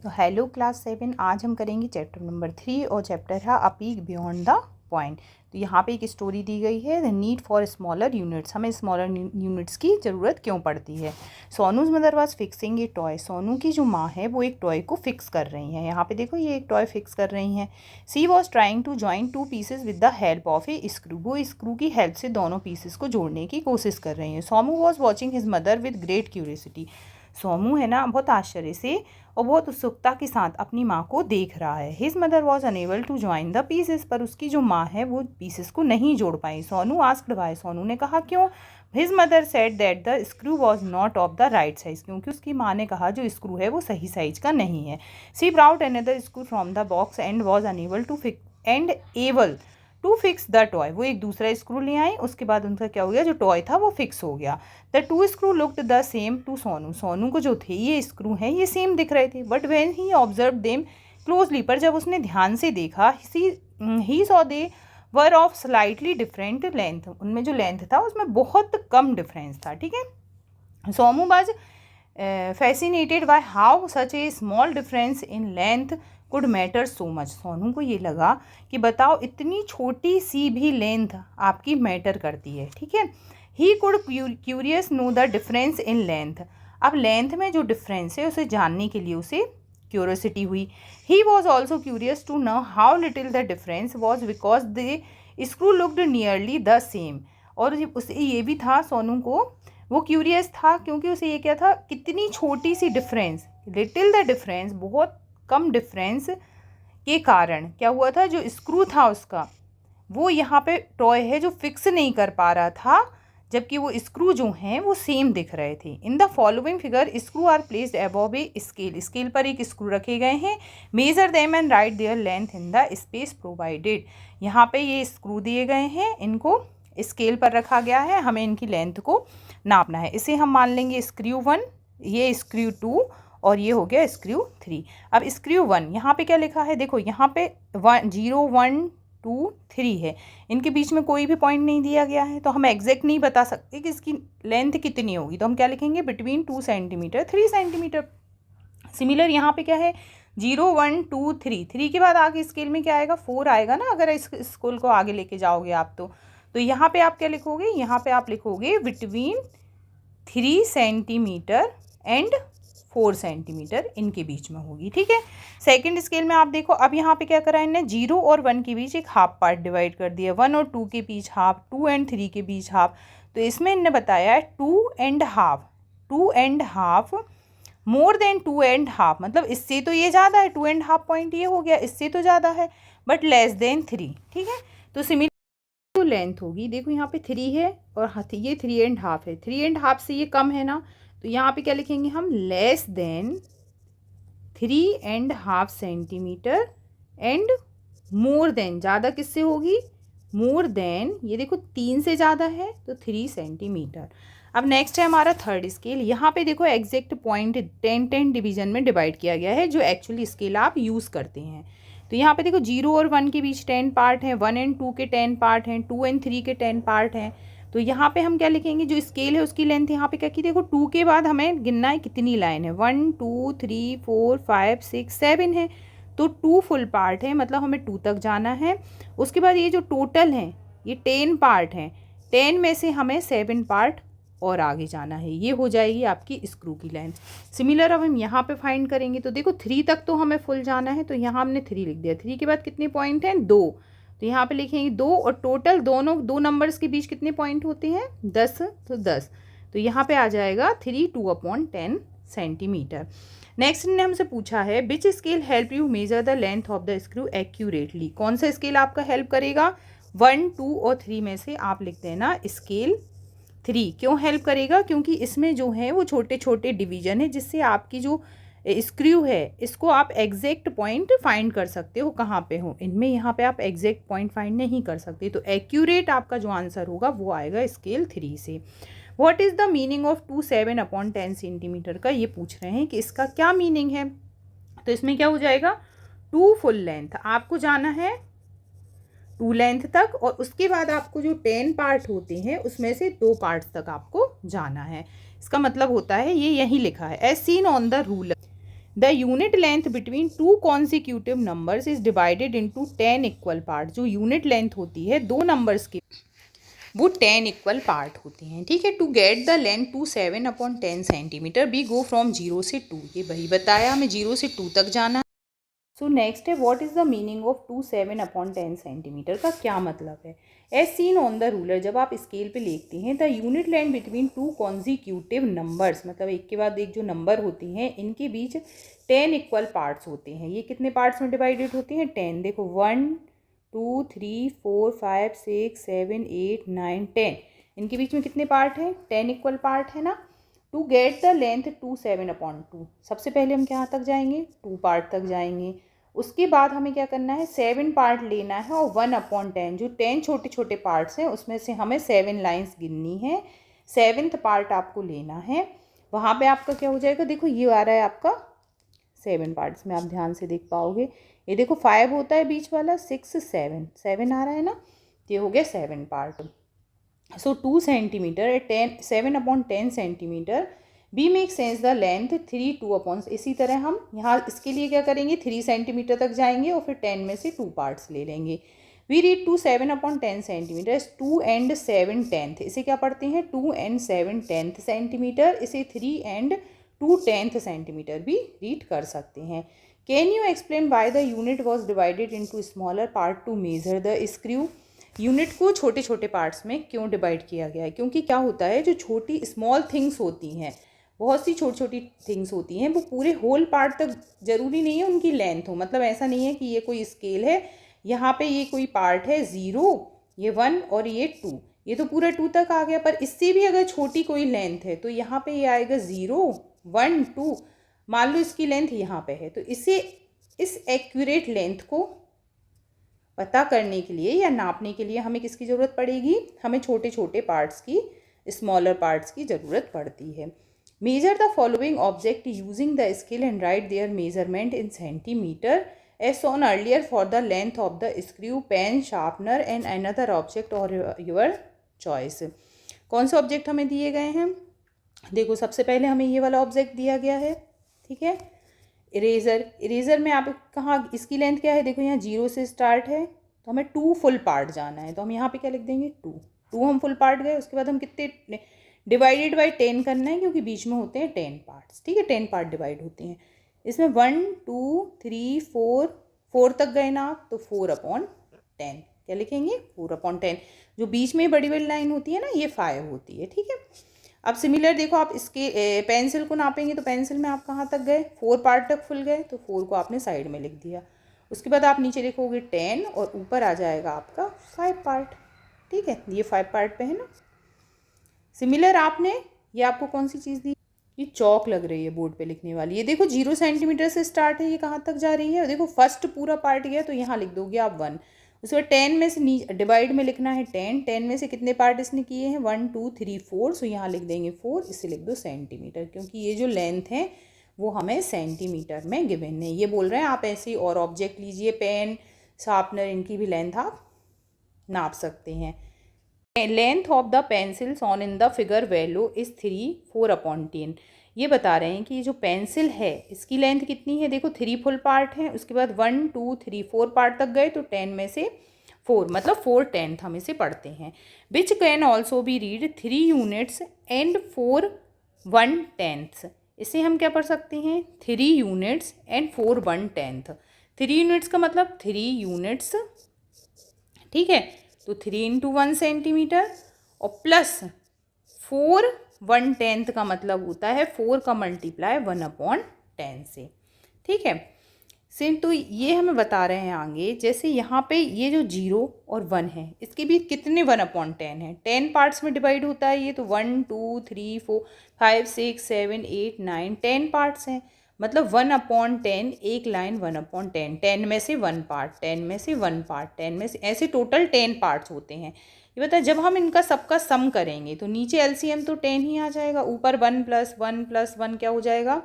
तो hello class 7, आज हम करेंगे चैप्टर नंबर 3 और चैप्टर है a peek beyond the point. तो यहाँ पे एक स्टोरी दी गई है, the need for smaller units. हमें स्मॉलर यूनिट्स की ज़रूरत क्यों पड़ती है। Sonu's mother was fixing a toy. Sonu की जो माँ है वो एक टॉय को फिक्स कर रही हैं। यहाँ पे देखो ये एक टॉय फिक्स कर रही हैं। She was trying to join two pieces with the help of a screw. वो स्क्रू की हेल्प से दोनों पीसेस को जोड़ने की कोशिश कर रही हैं। Somu was watching his mother with great curiosity. Somu है ना बहुत आश्चर्य से और बहुत उत्सुकता के साथ अपनी माँ को देख रहा है। His mother was unable to join the pieces. पर उसकी जो माँ है वो पीसेस को नहीं जोड़ पाई। Sonu asked why. सोनू ने कहा क्यों। His mother said that the screw was not of the right size. क्योंकि उसकी माँ ने कहा जो स्क्रू है वो सही साइज का नहीं है। She brought another screw from the box and was unable to fix the toy. वो एक दूसरा स्क्रू ले आई, उसके बाद उनका क्या हो गया, जो टॉय था वो फिक्स हो गया। The two screw looked the same to Sonu. Sonu को जो थे ये स्क्रू हैं ये सेम दिख रहे थे। But when he observe them closely, पर जब उसने ध्यान से देखा, he saw they were of slightly different length. उनमें जो लेंथ था उसमें बहुत कम डिफरेंस था। ठीक है। Somu was fascinated by how such A small difference in length could matter so much. Sonu को ये लगा कि बताओ इतनी छोटी सी भी लेंथ आपकी मैटर करती है। ठीक है। He could curious know the difference in length. अब लेंथ में जो डिफरेंस है उसे जानने के लिए उसे क्यूरियोसिटी हुई। He was also curious to know how little the difference was because the screw looked nearly the same. और उसे ये भी था, सोनू को वो क्यूरियस था क्योंकि उसे ये क्या था, कितनी छोटी सी डिफरेंस, लिटिल द डिफरेंस, बहुत कम डिफरेंस के कारण क्या हुआ था, जो स्क्रू था उसका वो यहाँ पे टॉय है जो फिक्स नहीं कर पा रहा था, जबकि वो स्क्रू जो हैं वो सेम दिख रहे थे। In the following figure screw are placed above a scale. Scale पर एक स्क्रू रखे गए हैं। Measure them and write their length in the space provided. यहाँ पे ये स्क्रू दिए गए हैं, इनको स्केल पर रखा गया है, हमें इनकी लेंथ को नापना है। इसे हम मान लेंगे स्क्रू 1, ये स्क्रू 2 और ये हो गया स्क्रू 3। अब स्क्रू 1 यहाँ पे क्या लिखा है, देखो यहाँ पे 0 1 2 3 है, इनके बीच में कोई भी पॉइंट नहीं दिया गया है, तो हम एग्जैक्ट नहीं बता सकते कि इसकी लेंथ कितनी होगी, तो हम क्या लिखेंगे, बिटवीन 2 सेंटीमीटर 3 सेंटीमीटर। सिमिलर यहाँ पे क्या है, 0 1 2 3, 3 के बाद आगे स्केल में क्या आएगा, 4 आएगा ना, अगर इस स्केल को आगे लेके जाओगे आप तो यहाँ पे आप क्या लिखोगे, यहाँ पे आप लिखोगे बिटवीन 3 सेंटीमीटर एंड 4 सेंटीमीटर, इनके बीच में होगी। ठीक है। सेकंड स्केल में आप देखो, अब यहाँ पे क्या करा है इन्हें, 0 और 1 के बीच एक हाफ पार्ट डिवाइड कर दिया, 1 और 2 के बीच हाफ, 2 एंड 3 के बीच हाफ। तो इसमें इन्हें बताया है 2 and half more than 2 and half, मतलब इससे तो ये ज़्यादा है, 2 एंड हाफ पॉइंट ये हो गया, इससे तो ज़्यादा है, बट लेस देन 3। ठीक है। तो सिमिलर जो लेंथ होगी, देखो यहाँ पे 3 है और ये 3 एंड हाफ है, 3 एंड हाफ से ये कम है ना, तो यहाँ पे क्या लिखेंगे हम, less than 3 and half centimetre and more than, ज़्यादा किससे होगी, मोर देन, ये देखो 3 से ज़्यादा है तो 3 सेंटीमीटर। अब नेक्स्ट है हमारा थर्ड स्केल। यहाँ पे देखो एग्जैक्ट पॉइंट 10 डिवीजन में डिवाइड किया गया है, जो एक्चुअली स्केल आप यूज़ करते हैं। तो यहाँ पे देखो 0 और 1 के बीच 10 पार्ट हैं, 1 एंड 2 के 10 पार्ट हैं, 2 एंड 3 के 10 पार्ट हैं। तो यहाँ पे हम क्या लिखेंगे, जो स्केल है उसकी लेंथ यहाँ पे क्या की, देखो 2 के बाद हमें गिनना है कितनी लाइन है, 1 2 3 4 5 6 7 है, तो 2 फुल पार्ट है, मतलब हमें 2 तक जाना है। उसके बाद ये जो टोटल हैं ये 10 पार्ट हैं, 10 में से हमें 7 पार्ट और आगे जाना है, ये हो जाएगी आपकी स्क्रू की लेंथ। सिमिलर अब हम यहाँ पे फाइंड करेंगे, तो देखो 3 तक तो हमें फुल जाना है, तो यहाँ हमने 3 लिख दिया। 3 के बाद कितने पॉइंट हैं, 2, तो यहाँ पे लिखेंगे 2, और टोटल दोनों 2 नंबर्स के बीच कितने पॉइंट होते हैं, 10, तो 10, तो यहाँ पे आ जाएगा 3 2/10 सेंटीमीटर। नेक्स्ट ने हमसे पूछा है, which scale help you measure the length of the screw accurately. कौन सा स्केल आपका हेल्प करेगा, 1 2 और 3 में से आप लिख देना स्केल 3। क्यों हेल्प करेगा, क्योंकि इसमें जो है वो छोटे छोटे डिवीजन है, जिससे आपकी जो स्क्रू है इसको आप एग्जैक्ट पॉइंट फाइंड कर सकते हो कहाँ पे हो। इनमें यहाँ पे आप एग्जैक्ट पॉइंट फाइंड नहीं कर सकते, तो एक्यूरेट आपका जो आंसर होगा वो आएगा स्केल 3 से। What is the meaning of 2 7/10 centimetre का, ये पूछ रहे हैं कि इसका क्या मीनिंग है। तो इसमें क्या हो जाएगा, 2 फुल लेंथ, आपको जाना है 2 लेंथ तक, और उसके बाद आपको जो 10 पार्ट होते हैं उसमें से 2 पार्ट्स तक आपको जाना है। इसका मतलब होता है, ये यहीं लिखा है, as seen on the ruler. The unit length between two consecutive numbers is divided into 10 equal part. जो यूनिट लेंथ होती है दो नंबर्स की वो 10 इक्वल पार्ट होते हैं, ठीक है। To get the length to 7/10 centimetre we go from 0 से 2। ये वही बताया, हमें 0 से 2 तक जाना। सो नेक्स्ट है what is the meaning of 2 7/10 centimetre का क्या मतलब है। As seen on the ruler, जब आप स्केल पे लिखते हैं, the unit length between two consecutive numbers, मतलब एक के बाद एक जो नंबर होती हैं इनके बीच 10 इक्वल पार्ट्स होते हैं। ये कितने पार्ट्स में डिवाइडेड होती हैं? 10। देखो 1 2 3 4 5 6 7 8 9 10, इनके बीच में कितने पार्ट हैं? 10 इक्वल पार्ट है ना। टू गेट द लेंथ 2 7/2, सबसे पहले हम कहाँ तक जाएंगे? 2 पार्ट तक जाएंगे। उसके बाद हमें क्या करना है? 7 पार्ट लेना है और 1/10, जो 10 छोटे छोटे पार्ट्स हैं उसमें से हमें 7 लाइंस गिननी है। 7th पार्ट आपको लेना है। वहाँ पे आपका क्या हो जाएगा? देखो ये आ रहा है आपका 7 पार्ट्स में, आप ध्यान से देख पाओगे। ये देखो 5 होता है बीच वाला, 6 7 7 आ रहा है ना, ये हो गया 7 part. So 2 centimetre 7/10 centimetre. We make sense the length 3 2/, इसी तरह हम यहाँ इसके लिए क्या करेंगे? 3 सेंटीमीटर तक जाएंगे और फिर 10 में से 2 पार्ट्स ले लेंगे। वी रीड 2 7/10 सेंटीमीटर 2 and 7/10, इसे क्या पढ़ते हैं? 2 and 7/10 सेंटीमीटर। इसे 3 and 2/10 सेंटीमीटर भी रीड कर सकते हैं। Can you explain why the unit was divided into smaller part two measure the screw. Unit को छोटे छोटे पार्ट्स में क्यों डिवाइड किया गया है? क्योंकि क्या होता है, जो छोटी स्मॉल थिंग्स होती हैं, बहुत सी छोटी छोटी थिंग्स होती हैं, वो पूरे होल पार्ट तक ज़रूरी नहीं है उनकी लेंथ हो। मतलब ऐसा नहीं है कि ये कोई स्केल है, यहाँ पे ये कोई पार्ट है 0, ये 1 और ये 2, ये तो पूरा 2 तक आ गया। पर इससे भी अगर छोटी कोई लेंथ है तो यहाँ पे ये आएगा 0 1 2। मान लो इसकी लेंथ यहाँ पे है, तो इसे इस एक्यूरेट लेंथ को पता करने के लिए या नापने के लिए हमें किसकी ज़रूरत पड़ेगी? हमें छोटे छोटे पार्ट्स की, स्मॉलर पार्ट्स की ज़रूरत पड़ती है। Measure the following object using the scale and write their measurement in centimetre as shown earlier for the length of the screw, pen, sharpener and another object और योर चॉइस। कौन से object हमें दिए गए हैं? देखो सबसे पहले हमें ये वाला ऑब्जेक्ट दिया गया है, ठीक है, इरेज़र। इरेज़र में आप कहाँ, इसकी लेंथ क्या है? देखो यहाँ 0 से स्टार्ट है, तो हमें 2 फुल पार्ट जाना है, तो हम यहाँ पे क्या लिख देंगे? 2 हम फुल पार्ट गए। उसके बाद हम कितने डिवाइडेड बाई 10 करना है, क्योंकि बीच में होते हैं 10 पार्ट्स, ठीक है, 10 पार्ट डिवाइड होते हैं। इसमें 1 2 3 4 तक गए ना आप, तो 4/10 क्या लिखेंगे? 4/10। जो बीच में बड़ी बड़ी लाइन होती है ना, ये 5 होती है, ठीक है। अब सिमिलर देखो, आप इसके पेंसिल को नापेंगे तो पेंसिल में आप कहाँ तक गए? 4 पार्ट तक फुल गए, तो 4 को आपने साइड में लिख दिया। उसके बाद आप नीचे लिखोगे 10 और ऊपर आ जाएगा आपका 5 पार्ट, ठीक है, ये 5 पार्ट पे है ना। सिमिलर आपने, ये आपको कौन सी चीज़ दी? ये चौक लग रही है बोर्ड पे लिखने वाली। ये देखो 0 सेंटीमीटर से स्टार्ट है, ये कहाँ तक जा रही है? देखो फर्स्ट पूरा पार्ट गया, तो यहाँ लिख दोगे आप 1। उसके बाद 10 में से डिवाइड में लिखना है 10 में से कितने पार्ट इसने किए हैं? 1 2 3 4, सो यहाँ लिख देंगे 4, इसे लिख दो सेंटीमीटर, क्योंकि ये जो लेंथ है वो हमें सेंटीमीटर में गिवन है। ये बोल रहे हैं आप ऐसे ही और ऑब्जेक्ट लीजिए, पेन, शार्पनर, इनकी भी लेंथ आप नाप सकते हैं। Length of the pencils on in the figure value is 3 4/10। ये बता रहे हैं कि ये जो पेंसिल है इसकी लेंथ कितनी है? देखो 3 फुल पार्ट हैं, उसके बाद 1 2 3 4 पार्ट तक गए, तो 10 में से 4, मतलब 4/10 हम इसे पढ़ते हैं। Which can also be read 3 units and 4 1/10। इसे हम क्या पढ़ सकते हैं? 3 यूनिट्स एंड 4 1/10। 3 यूनिट्स का मतलब 3 यूनिट्स, ठीक है, तो 3 × 1 सेंटीमीटर, और प्लस 4 1/10 का मतलब होता है 4 का मल्टीप्लाई 1/10 से, ठीक है। सेम तो ये हमें बता रहे हैं आगे, जैसे यहाँ पे ये जो 0 और 1 है, इसके बीच कितने 1/10 है? 10 पार्ट्स में डिवाइड होता है ये, तो 1 2 3 4 5 6 7 8 9 10 पार्ट्स हैं, मतलब 1/10, एक लाइन 1/10, 10 में से 1 पार्ट, 10 में से 1 पार्ट, 10 में से, ऐसे टोटल 10 पार्ट्स होते हैं। ये बता, जब हम इनका सबका सम करेंगे तो नीचे एलसीएम तो 10 ही आ जाएगा, ऊपर 1 + 1 + 1 क्या हो जाएगा?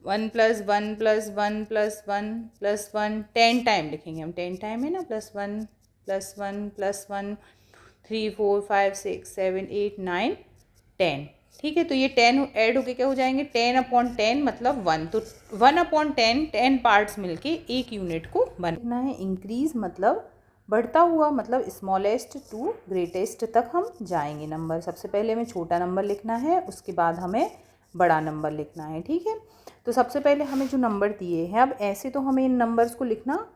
1 + 1 + 1 + 1 + 1, 10 टाइम लिखेंगे हम, 10 टाइम है ना, +1 +1 +1 3 4 5 6 7 8 9 10, ठीक है, तो ये 10 ऐड होके क्या हो जाएंगे, 10/10 मतलब 1, तो 1/10 10 पार्ट्स मिलके एक यूनिट को बनना है। इंक्रीज मतलब बढ़ता हुआ, मतलब स्मॉलेस्ट टू ग्रेटेस्ट तक हम जाएंगे नंबर। सबसे पहले हमें छोटा नंबर लिखना है, उसके बाद हमें बड़ा नंबर लिखना है। ठीक है, तो सबसे पहले हमें जो नंबर दिए हैं, अब ऐसे तो हमें इन नंबर्स को लिखना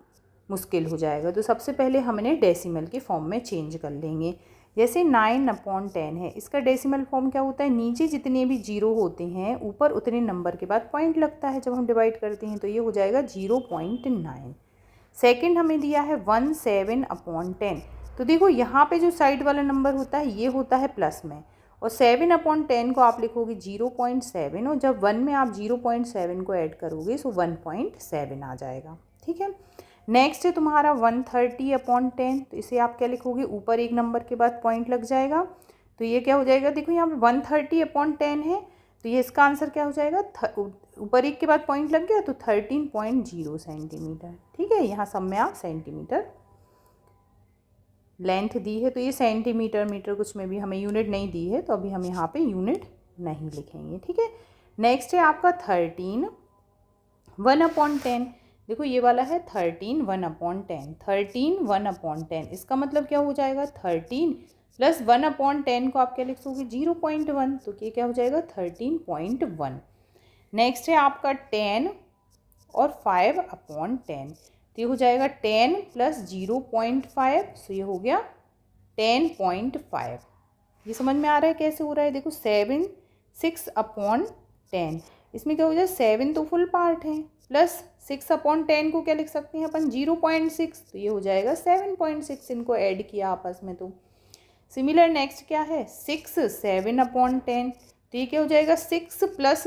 मुश्किल हो जाएगा, तो सबसे पहले हमने डेसिमल के फॉर्म में चेंज कर लेंगे। जैसे 9/10 है, इसका डेसिमल फॉर्म क्या होता है, नीचे जितने भी जीरो होते हैं ऊपर उतने नंबर के बाद पॉइंट लगता है जब हम डिवाइड करते हैं, तो ये हो जाएगा 0.9। सेकंड हमें दिया है 17/10, तो देखो यहाँ पे जो साइड वाला नंबर होता है ये होता है प्लस में, और 7/10 को आप लिखोगे 0.7, और जब 1 में आप 0.7 को ऐड करोगे तो 1.7 आ जाएगा। ठीक है, नेक्स्ट है तुम्हारा 130/10, तो इसे आप क्या लिखोगे, ऊपर एक नंबर के बाद पॉइंट लग जाएगा, तो ये क्या हो जाएगा, देखो यहाँ पे 130/10 है, तो ये इसका आंसर क्या हो जाएगा, ऊपर एक के बाद पॉइंट लग गया तो 13.0 सेंटीमीटर। ठीक है, यहाँ सब में आप सेंटीमीटर लेंथ दी है, तो ये सेंटीमीटर मीटर कुछ में भी हमें यूनिट नहीं दी है, तो अभी हम यहाँ पे यूनिट नहीं लिखेंगे। ठीक है, नेक्स्ट है आपका 13 1/10, देखो ये वाला है 13 1/10, 13 1/10, इसका मतलब क्या हो जाएगा, 13 प्लस 1/10 को आप क्या लिख सोगे 0.1, तो ये क्या हो जाएगा 13.1। नेक्स्ट है आपका 10 और 5/10, तो ये हो जाएगा 10 प्लस 0.5, तो ये हो गया 10.5। ये समझ में आ रहा है कैसे हो रहा है, देखो 7 6/10, इसमें क्या हो जाए 7 तो फुल पार्ट है, प्लस 6/10 को क्या लिख सकते हैं अपन 0.6, तो ये हो जाएगा 7.6, इनको ऐड किया आपस में तो। सिमिलर नेक्स्ट क्या है 6 7/10, तो ये क्या हो जाएगा 6 प्लस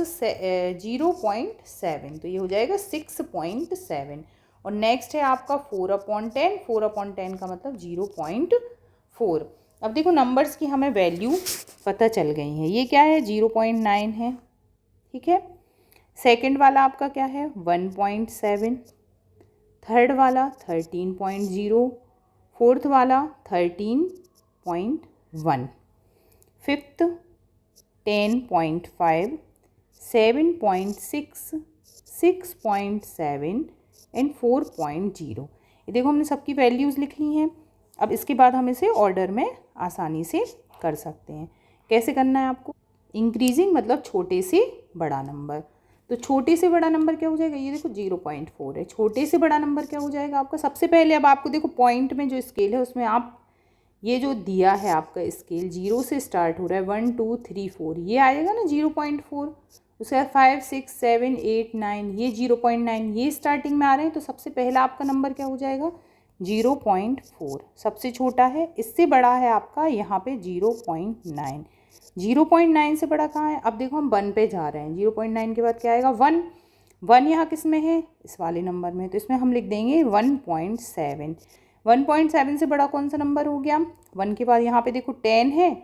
0.7, तो ये हो जाएगा 6.7। और नेक्स्ट है आपका 4/10, 4/10 का मतलब 0.4। अब देखो नंबर्स की हमें वैल्यू पता चल गई है, ये क्या है 0.9 है। ठीक है, सेकंड वाला आपका क्या है 1.7, थर्ड वाला 13.0, फोर्थ वाला 13.1, फिफ्थ 10.5, 7.6, 6.7 एंड 4.0। ये देखो हमने सबकी वैल्यूज़ लिख ली हैं। अब इसके बाद हम इसे ऑर्डर में आसानी से कर सकते हैं। कैसे करना है आपको, इंक्रीजिंग मतलब छोटे से बड़ा नंबर, तो छोटे से बड़ा नंबर क्या हो जाएगा, ये देखो 0.4 है, छोटे से बड़ा नंबर क्या हो जाएगा आपका, सबसे पहले अब आपको देखो पॉइंट में जो स्केल है उसमें आप ये जो दिया है आपका स्केल 0 से स्टार्ट हो रहा है 1 2 3 4, ये आएगा ना 0.4, उसके बाद 5 6 7 8 9, ये 0.9, ये स्टार्टिंग में आ रहे हैं, तो सबसे पहला आपका नंबर क्या हो जाएगा 0.4, सबसे छोटा है, इससे बड़ा है आपका यहाँ पे 0.9, 0.9 से बड़ा कहाँ है, अब देखो हम 1 पे जा रहे हैं, 0.9 के बाद क्या आएगा 1, 1 यहाँ किस में है, इस वाले नंबर में, तो इसमें हम लिख देंगे 1.7, 1.7 से बड़ा कौन सा नंबर हो गया, 1 के बाद यहाँ पे देखो 10 है,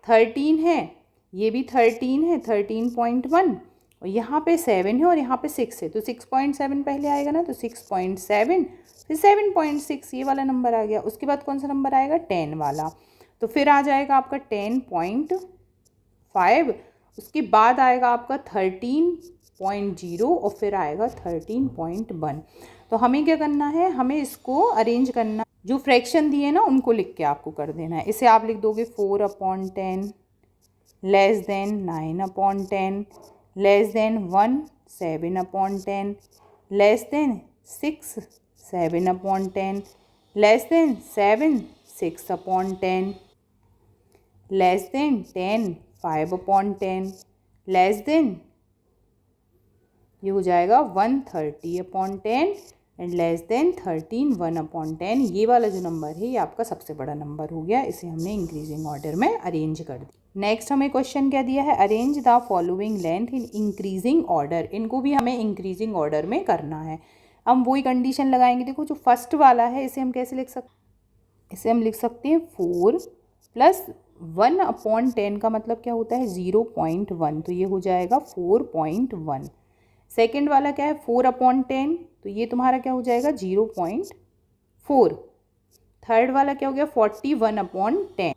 13 है, ये भी 13 है 13.1, और यहाँ पे 7 है और यहाँ पे 6 है, तो 6.7 पहले आएगा ना, तो 6.7 फिर 7.6, ये वाला नंबर आ गया। उसके बाद कौन सा नंबर आएगा 10 वाला, तो फिर आ जाएगा आपका 10.5, उसके बाद आएगा आपका 13.0 और फिर आएगा 13.1। तो हमें क्या करना है, हमें इसको अरेंज करना, जो फ्रैक्शन दिए ना उनको लिख के आपको कर देना है। इसे आप लिख दोगे 4/10 less than 9/10 less than 1 7/10 less than 6 7/10 less than 7 6/10 less than 10 5/10 less than, ये हो जाएगा 130/10 एंड लेस देन 13 1/10। ये वाला जो नंबर है ये आपका सबसे बड़ा नंबर हो गया, इसे हमने इंक्रीजिंग ऑर्डर में अरेंज कर दिया। नेक्स्ट हमें क्वेश्चन क्या दिया है, arrange the following length in increasing order, इनको भी हमें इंक्रीजिंग ऑर्डर में करना है। हम वही कंडीशन लगाएंगे, देखो जो फर्स्ट वाला है इसे हम कैसे लिख सकते हैं, इसे हम लिख सकते हैं 4 प्लस 1/10 का मतलब क्या होता है 0.1, तो ये हो जाएगा 4.1। सेकेंड वाला क्या है 4/10, तो ये तुम्हारा क्या हो जाएगा 0.4। थर्ड वाला क्या हो गया 41/10,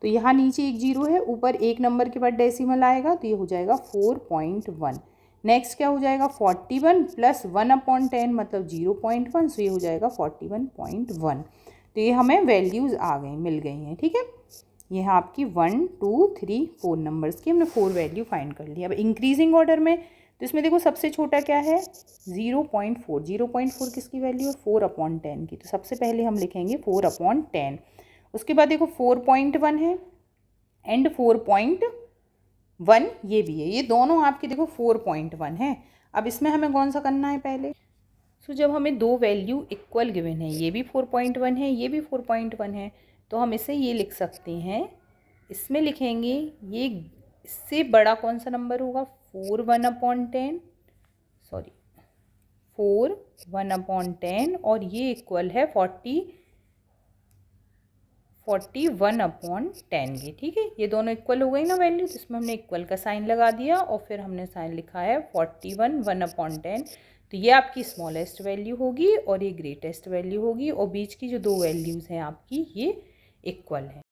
तो यहाँ नीचे एक जीरो है, ऊपर एक नंबर के बाद डेसिमल आएगा, तो ये हो जाएगा 4.1। नेक्स्ट क्या हो जाएगा 41 प्लस 1/10 मतलब 0.1, सो ये हो जाएगा 41.1। तो ये हमें वैल्यूज़ आ गई, मिल गई हैं। ठीक है, ये है आपकी 1 2 3 4 नंबर्स की, हमने 4 वैल्यू फाइंड कर ली। अब इंक्रीजिंग ऑर्डर में तो इसमें देखो सबसे छोटा क्या है 0.4। 0.4 किसकी वैल्यू है 4/10 की, तो सबसे पहले हम लिखेंगे 4/10। उसके बाद देखो 4.1 है एंड 4.1 ये भी है, ये दोनों आपके देखो 4.1 है। अब इसमें हमें कौन सा करना है पहले, सो जब हमें दो वैल्यू इक्वल गिवन है, ये भी 4.1 है, ये भी 4.1 है, तो हम इसे ये लिख सकते हैं, इसमें लिखेंगे ये इससे बड़ा कौन सा नंबर होगा 4 1/10, सॉरी 4 1/10, और ये इक्वल है 41/10 की। ठीक है, ये दोनों इक्वल हो गई ना वैल्यू, तो इसमें हमने इक्वल का साइन लगा दिया और फिर हमने साइन लिखा है 41 1/10। तो ये आपकी स्मॉलेस्ट वैल्यू होगी और ये ग्रेटेस्ट वैल्यू होगी, और बीच की जो दो वैल्यूज़ हैं आपकी ये इक्वल है।